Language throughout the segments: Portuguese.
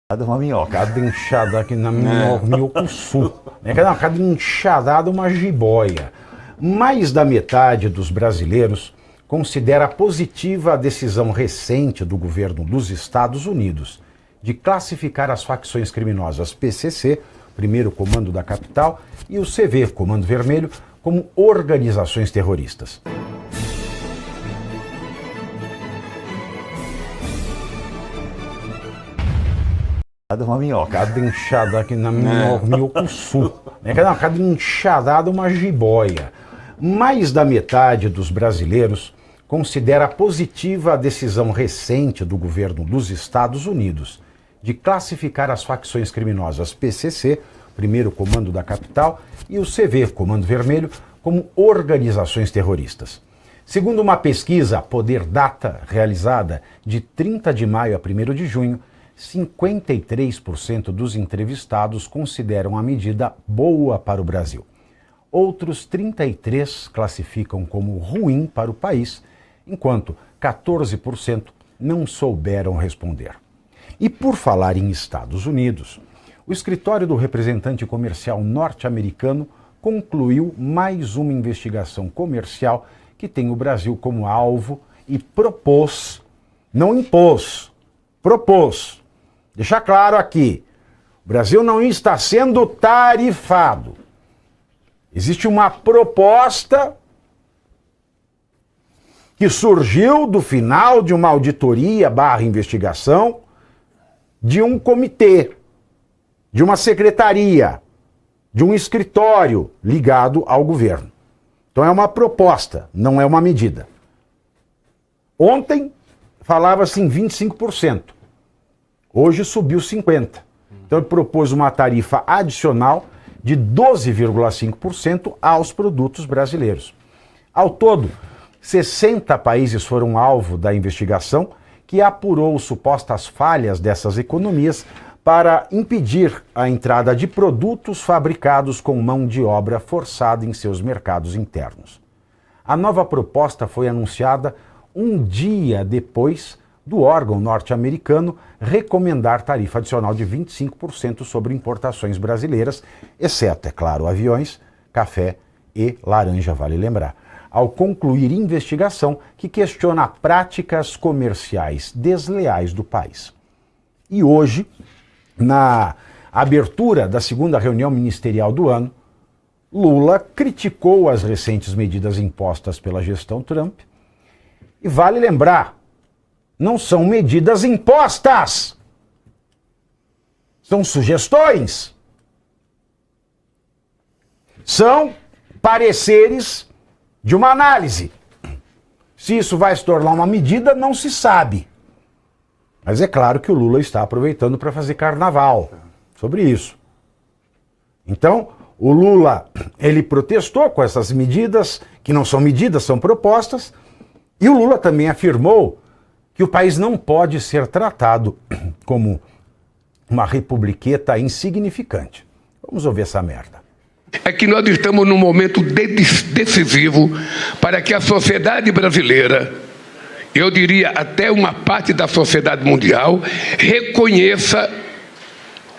Uma minhocada inchada aqui na minhocuçu. Cada inchadada uma jiboia. Mais da metade dos brasileiros considera positiva a decisão recente do governo dos Estados Unidos de classificar as facções criminosas PCC, Primeiro Comando da Capital, e o CV, Comando Vermelho, como organizações terroristas. Uma minhocada inchada aqui na minhocuçu. Cada inchadada uma jiboia. Mais da metade dos brasileiros considera positiva a decisão recente do governo dos Estados Unidos de classificar as facções criminosas PCC, Primeiro Comando da Capital, e o CV, Comando Vermelho, como organizações terroristas. Segundo uma pesquisa Poder Data realizada de 30 de maio a 1º de junho, 53% dos entrevistados consideram a medida boa para o Brasil. Outros 33% classificam como ruim para o país, enquanto 14% não souberam responder. E por falar em Estados Unidos, o escritório do representante comercial norte-americano concluiu mais uma investigação comercial que tem o Brasil como alvo e propôs, não impôs, propôs. Deixar claro aqui, o Brasil não está sendo tarifado. Existe uma proposta que surgiu do final de uma auditoria / investigação de um comitê, de uma secretaria, de um escritório ligado ao governo. Então é uma proposta, não é uma medida. Ontem falava-se em 25%. Hoje subiu 50%. Então ele propôs uma tarifa adicional de 12,5% aos produtos brasileiros. Ao todo, 60 países foram alvo da investigação que apurou supostas falhas dessas economias para impedir a entrada de produtos fabricados com mão de obra forçada em seus mercados internos. A nova proposta foi anunciada um dia depois do órgão norte-americano recomendar tarifa adicional de 25% sobre importações brasileiras, exceto, é claro, aviões, café e laranja, vale lembrar, ao concluir investigação que questiona práticas comerciais desleais do país. E hoje, na abertura da segunda reunião ministerial do ano, Lula criticou as recentes medidas impostas pela gestão Trump. E vale lembrar, não são medidas impostas, são sugestões, são pareceres de uma análise. Se isso vai se tornar uma medida, não se sabe. Mas é claro que o Lula está aproveitando para fazer carnaval sobre isso. Então, o Lula, ele protestou com essas medidas, que não são medidas, são propostas, e o Lula também afirmou que o país não pode ser tratado como uma republiqueta insignificante. Vamos ouvir essa merda. É que nós estamos num momento decisivo para que a sociedade brasileira, eu diria até uma parte da sociedade mundial, reconheça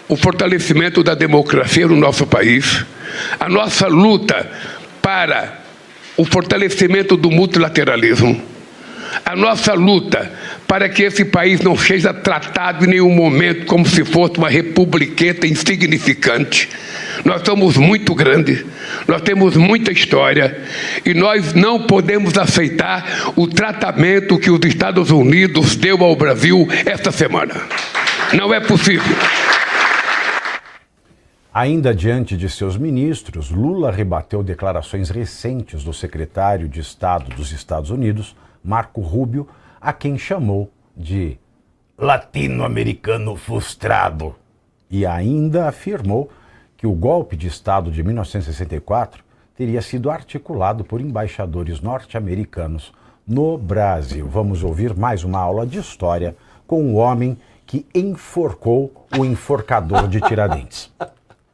o fortalecimento da democracia no nosso país, a nossa luta para o fortalecimento do multilateralismo, a nossa luta para que esse país não seja tratado em nenhum momento como se fosse uma republiqueta insignificante. Nós somos muito grandes, nós temos muita história e nós não podemos aceitar o tratamento que os Estados Unidos deu ao Brasil esta semana. Não é possível. Ainda diante de seus ministros, Lula rebateu declarações recentes do secretário de Estado dos Estados Unidos, Marco Rubio, a quem chamou de latino-americano frustrado. E ainda afirmou que o golpe de Estado de 1964 teria sido articulado por embaixadores norte-americanos no Brasil. Vamos ouvir mais uma aula de história com o homem que enforcou o enforcador de Tiradentes.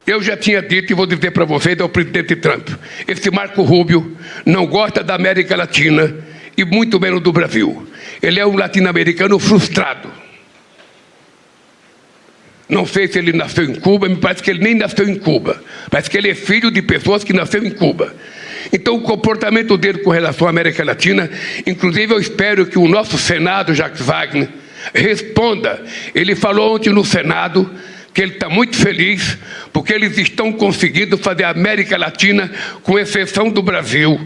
Eu já tinha dito e vou dizer para vocês ao presidente Trump, esse Marco Rubio não gosta da América Latina e muito menos do Brasil. Ele é um latino-americano frustrado. Não sei se ele nasceu em Cuba, me parece que ele nem nasceu em Cuba. Parece que ele é filho de pessoas que nasceram em Cuba. Então, o comportamento dele com relação à América Latina, inclusive eu espero que o nosso Senado, Jacques Wagner, responda. Ele falou ontem no Senado que ele está muito feliz porque eles estão conseguindo fazer a América Latina, com exceção do Brasil,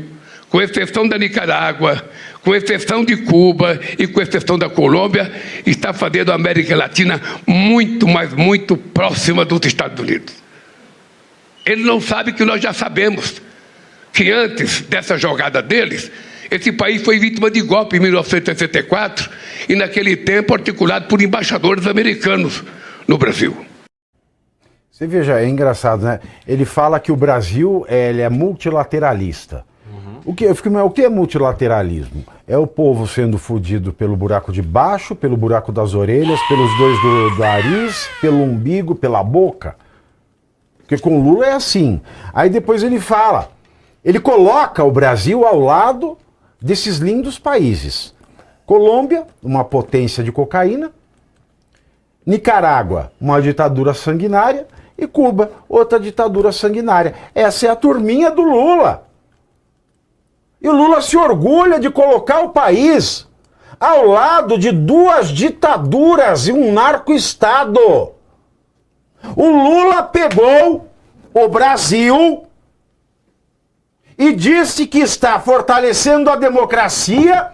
com exceção da Nicarágua, com exceção de Cuba e com exceção da Colômbia, está fazendo a América Latina muito, mas muito próxima dos Estados Unidos. Ele não sabe que nós já sabemos que antes dessa jogada deles, esse país foi vítima de golpe em 1964 e naquele tempo articulado por embaixadores americanos no Brasil. Você veja, é engraçado, né? Ele fala que o Brasil ele é multilateralista. O que é multilateralismo? É o povo sendo fudido pelo buraco de baixo, pelo buraco das orelhas, pelos dois do nariz, pelo umbigo, pela boca. Porque com Lula é assim. Aí depois ele fala, ele coloca o Brasil ao lado desses lindos países. Colômbia, uma potência de cocaína. Nicarágua, uma ditadura sanguinária. E Cuba, outra ditadura sanguinária. Essa é a turminha do Lula. E o Lula se orgulha de colocar o país ao lado de duas ditaduras e um narco-estado. O Lula pegou o Brasil e disse que está fortalecendo a democracia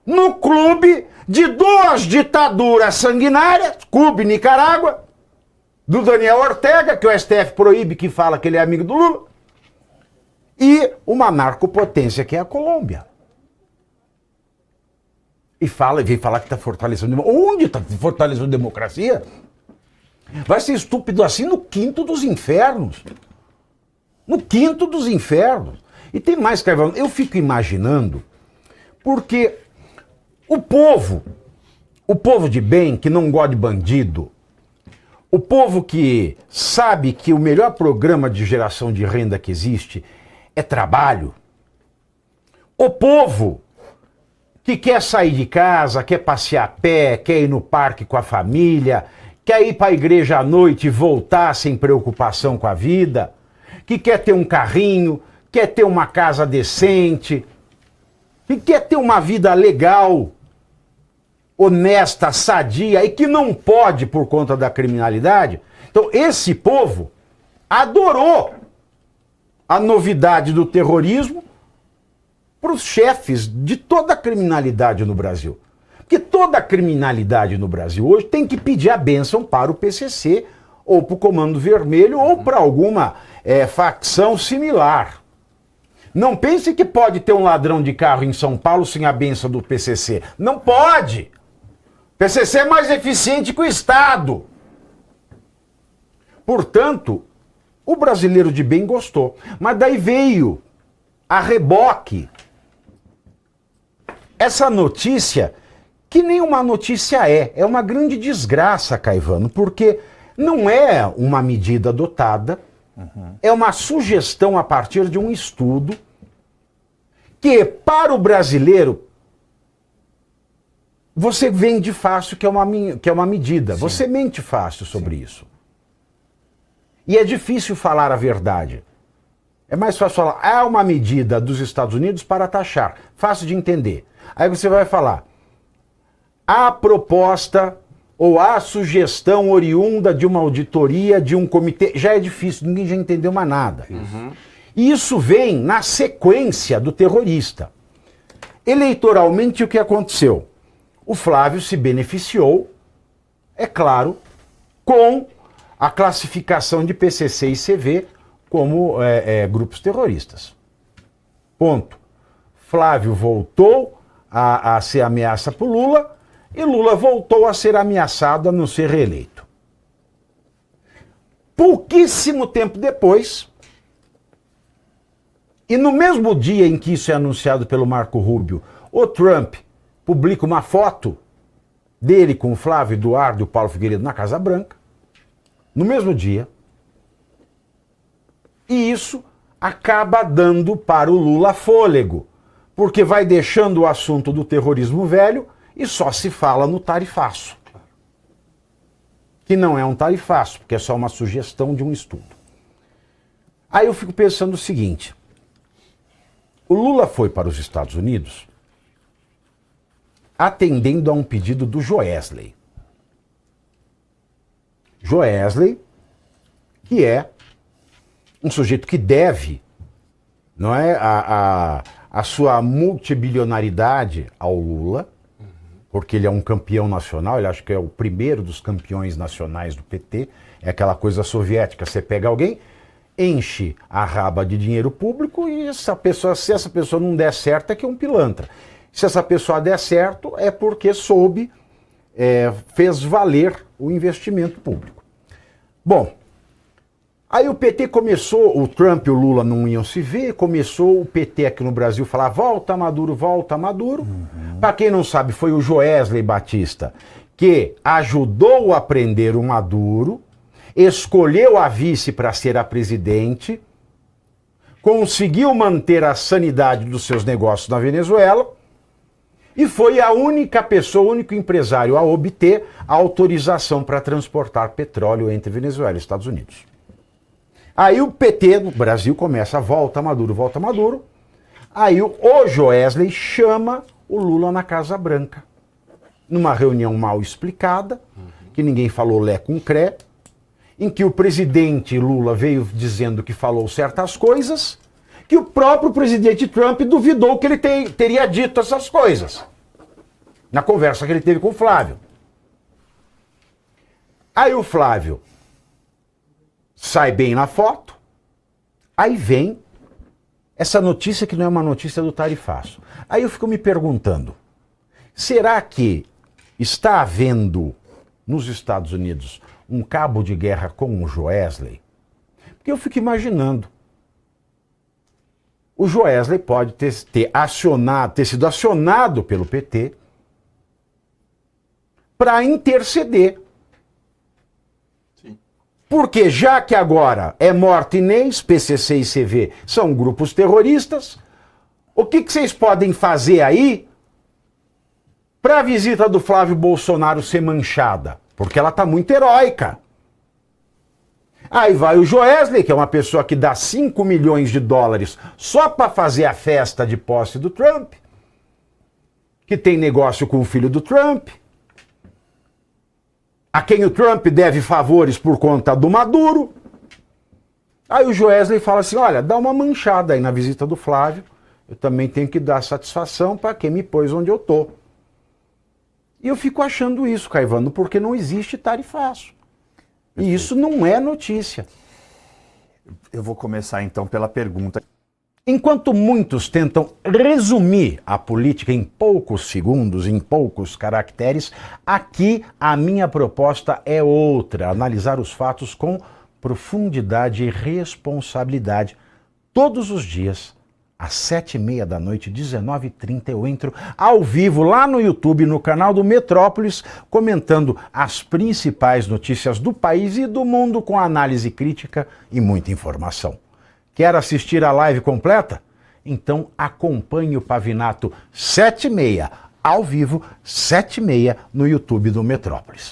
no clube de duas ditaduras sanguinárias, Cuba e Nicarágua, do Daniel Ortega, que o STF proíbe, que fala que ele é amigo do Lula, e uma narcopotência que é a Colômbia. E vem falar que está fortalecendo a democracia. Onde está fortalecendo a democracia? Vai ser estúpido assim no quinto dos infernos. No quinto dos infernos. E tem mais, Carvalho, eu fico imaginando, porque o povo de bem, que não gosta de bandido, o povo que sabe que o melhor programa de geração de renda que existe é trabalho. O povo que quer sair de casa, quer passear a pé, quer ir no parque com a família, quer ir para a igreja à noite e voltar sem preocupação com a vida, que quer ter um carrinho, quer ter uma casa decente, que quer ter uma vida legal, honesta, sadia e que não pode por conta da criminalidade. Então esse povo adorou a novidade do terrorismo para os chefes de toda a criminalidade no Brasil. Porque toda a criminalidade no Brasil hoje tem que pedir a bênção para o PCC, ou para o Comando Vermelho, ou para alguma facção similar. Não pense que pode ter um ladrão de carro em São Paulo sem a bênção do PCC. Não pode! O PCC é mais eficiente que o Estado. Portanto, o brasileiro de bem gostou. Mas daí veio a reboque essa notícia, que nem uma notícia é uma grande desgraça, Caivano, porque não é uma medida adotada, é uma sugestão a partir de um estudo que, para o brasileiro, você vende fácil que é uma medida. Sim. Você mente fácil sobre Sim. isso. E é difícil falar a verdade. É mais fácil falar, é uma medida dos Estados Unidos para taxar. Fácil de entender. Aí você vai falar, a proposta ou a sugestão oriunda de uma auditoria, de um comitê, já é difícil, ninguém já entendeu mais nada. E isso vem na sequência do terrorista. Eleitoralmente, o que aconteceu? O Flávio se beneficiou, é claro, com a classificação de PCC e CV como grupos terroristas. Ponto. Flávio voltou a ser ameaça para o Lula e Lula voltou a ser ameaçado a não ser reeleito. Pouquíssimo tempo depois, e no mesmo dia em que isso é anunciado pelo Marco Rubio, o Trump publica uma foto dele com o Flávio Eduardo e o Paulo Figueiredo na Casa Branca, no mesmo dia, e isso acaba dando para o Lula fôlego, porque vai deixando o assunto do terrorismo velho e só se fala no tarifaço. que não é um tarifaço, porque é só uma sugestão de um estudo. Aí eu fico pensando o seguinte, o Lula foi para os Estados Unidos atendendo a um pedido do Joesley. Joesley, que é um sujeito que deve, não é, a sua multibilionaridade ao Lula, porque ele é um campeão nacional, ele acho que é o primeiro dos campeões nacionais do PT, é aquela coisa soviética, você pega alguém, enche a raba de dinheiro público e essa pessoa, se essa pessoa não der certo, é que é um pilantra. Se essa pessoa der certo, é porque soube, fez valer o investimento público. Bom, aí o PT começou, o Trump e o Lula não iam se ver, começou o PT aqui no Brasil falar volta Maduro, volta Maduro. Para quem não sabe, foi o Joesley Batista que ajudou a prender o Maduro, escolheu a vice para ser a presidente, conseguiu manter a sanidade dos seus negócios na Venezuela e foi a única pessoa, o único empresário a obter a autorização para transportar petróleo entre Venezuela e Estados Unidos. Aí o PT no Brasil começa, volta Maduro, volta Maduro. Aí o Joesley chama o Lula na Casa Branca, numa reunião mal explicada, que ninguém falou lé com cré, em que o presidente Lula veio dizendo que falou certas coisas, que o próprio presidente Trump duvidou que ele teria dito essas coisas, na conversa que ele teve com o Flávio. Aí o Flávio sai bem na foto, aí vem essa notícia que não é uma notícia do tarifaço. Aí eu fico me perguntando, será que está havendo nos Estados Unidos um cabo de guerra com o Joesley? Porque eu fico imaginando, o Joesley pode ter sido acionado pelo PT para interceder. Porque já que agora é Morte Inês, PCC e CV são grupos terroristas, o que vocês podem fazer aí para a visita do Flávio Bolsonaro ser manchada? Porque ela está muito heróica. Aí vai o Joesley, que é uma pessoa que dá 5 milhões de dólares só para fazer a festa de posse do Trump, que tem negócio com o filho do Trump, a quem o Trump deve favores por conta do Maduro. Aí o Joesley fala assim, olha, dá uma manchada aí na visita do Flávio, eu também tenho que dar satisfação para quem me pôs onde eu tô. E eu fico achando isso, Caivano, porque não existe tarifaço. E isso não é notícia. Eu vou começar então pela pergunta. Enquanto muitos tentam resumir a política em poucos segundos, em poucos caracteres, aqui a minha proposta é outra, analisar os fatos com profundidade e responsabilidade. Todos os dias, às 7h30 da noite, 19h30, eu entro ao vivo lá no YouTube, no canal do Metrópolis, comentando as principais notícias do país e do mundo com análise crítica e muita informação. Quer assistir a live completa? Então acompanhe o Pavinato 7h30, ao vivo, 7h30, no YouTube do Metrópolis.